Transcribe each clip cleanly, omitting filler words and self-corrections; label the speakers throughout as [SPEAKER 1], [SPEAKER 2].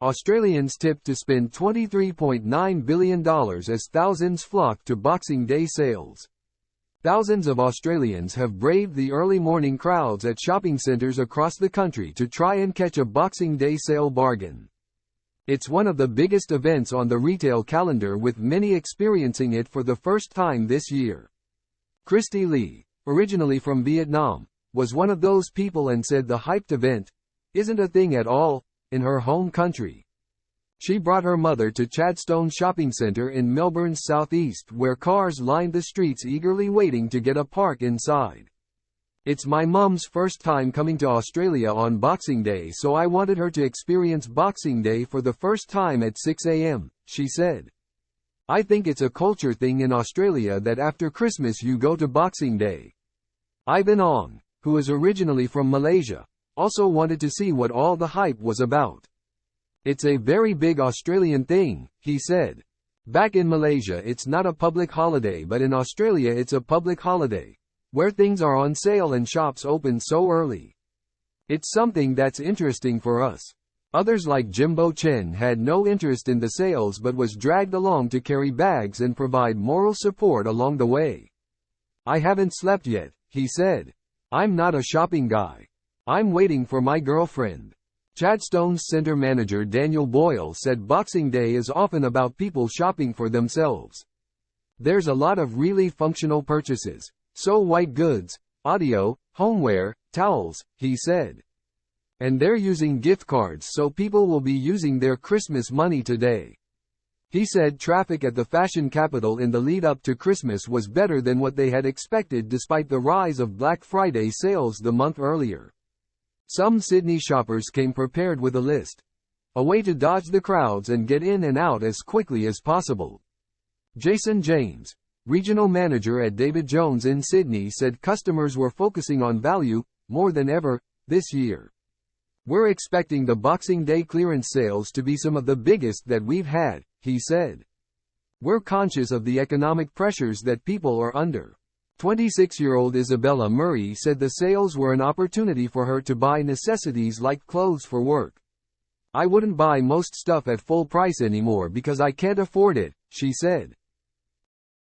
[SPEAKER 1] Australians tipped to spend $23.9 billion as thousands flock to Boxing Day sales. Thousands of Australians have braved the early morning crowds at shopping centres across the country to try and catch a Boxing Day sale bargain. It's one of the biggest events on the retail calendar, with many experiencing it for the first time this year. Christy Lee, originally from Vietnam, was one of those people and said the hyped event isn't a thing at all in her home country. She brought her mother to Chadstone Shopping Centre in Melbourne's southeast, where cars lined the streets eagerly waiting to get a park inside. "It's my mum's first time coming to Australia on Boxing Day, so I wanted her to experience Boxing Day for the first time at 6 a.m, she said. "I think it's a culture thing in Australia that after Christmas you go to Boxing Day." Ivan Ong, who is originally from Malaysia, also wanted to see what all the hype was about. "It's a very big Australian thing," he said. "Back in Malaysia it's not a public holiday, but in Australia it's a public holiday, where things are on sale and shops open so early. It's something that's interesting for us." Others like Jimbo Chen had no interest in the sales but was dragged along to carry bags and provide moral support along the way. "I haven't slept yet," he said. "I'm not a shopping guy. I'm waiting for my girlfriend." Chadstone's center manager Daniel Boyle said Boxing Day is often about people shopping for themselves. "There's a lot of really functional purchases, so white goods, audio, homeware, towels," he said. "And they're using gift cards, so people will be using their Christmas money today." He said traffic at the fashion capital in the lead up to Christmas was better than what they had expected despite the rise of Black Friday sales the month earlier. Some Sydney shoppers came prepared with a list, a way to dodge the crowds and get in and out as quickly as possible. Jason James, regional manager at David Jones in Sydney, said customers were focusing on value more than ever this year. "We're expecting the Boxing Day clearance sales to be some of the biggest that we've had," he said. "We're conscious of the economic pressures that people are under." 26-year-old Isabella Murray said the sales were an opportunity for her to buy necessities like clothes for work. "I wouldn't buy most stuff at full price anymore because I can't afford it," she said.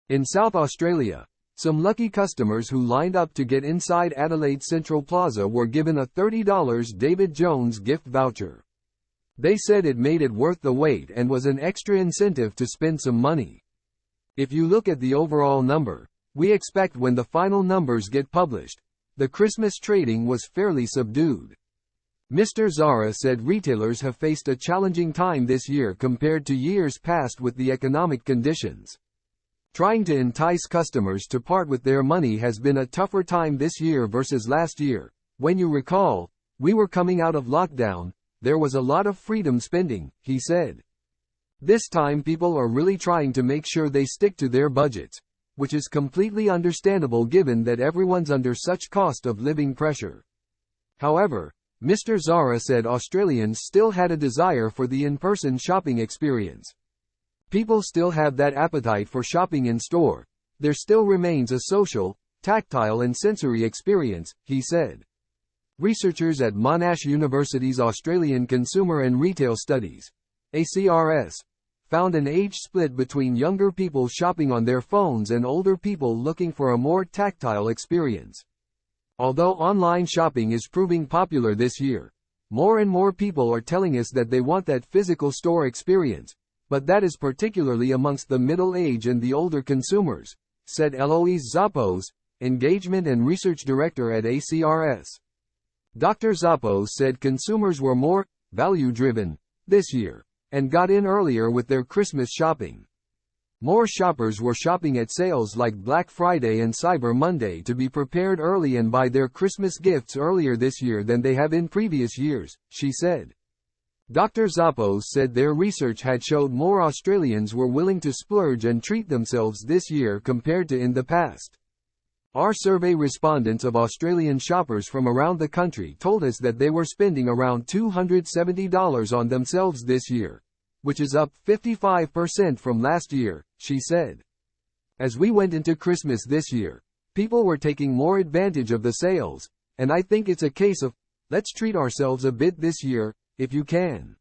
[SPEAKER 1] In South Australia, some lucky customers who lined up to get inside Adelaide Central Plaza were given a $30 David Jones gift voucher. They said it made it worth the wait and was an extra incentive to spend some money. "If you look at the overall number we expect when the final numbers get published, the Christmas trading was fairly subdued." Mr. Zara said retailers have faced a challenging time this year compared to years past with the economic conditions. "Trying to entice customers to part with their money has been a tougher time this year versus last year. When you recall, we were coming out of lockdown, there was a lot of freedom spending," he said. "This time people are really trying to make sure they stick to their budgets, which is completely understandable given that everyone's under such cost of living pressure." However, Mr. Zara said Australians still had a desire for the in-person shopping experience. "People still have that appetite for shopping in store. There still remains a social, tactile and sensory experience," he said. Researchers at Monash University's Australian Consumer and Retail Studies, ACRS, found an age split between younger people shopping on their phones and older people looking for a more tactile experience. Although online shopping is proving popular this year, more and more people are telling us that they want that physical store experience, but that is particularly amongst the middle age and the older consumers, said Eloise Zappos, Engagement and Research Director at ACRS. Dr. Zappos said consumers were more value-driven this year and got in earlier with their Christmas shopping. More shoppers were shopping at sales like Black Friday and Cyber Monday to be prepared early and buy their Christmas gifts earlier this year than they have in previous years, she said. Dr. Zappos said their research had showed more Australians were willing to splurge and treat themselves this year compared to in the past. "Our survey respondents of Australian shoppers from around the country told us that they were spending around $270 on themselves this year, which is up 55% from last year," she said. "As we went into Christmas this year, people were taking more advantage of the sales, and I think it's a case of, let's treat ourselves a bit this year, if you can."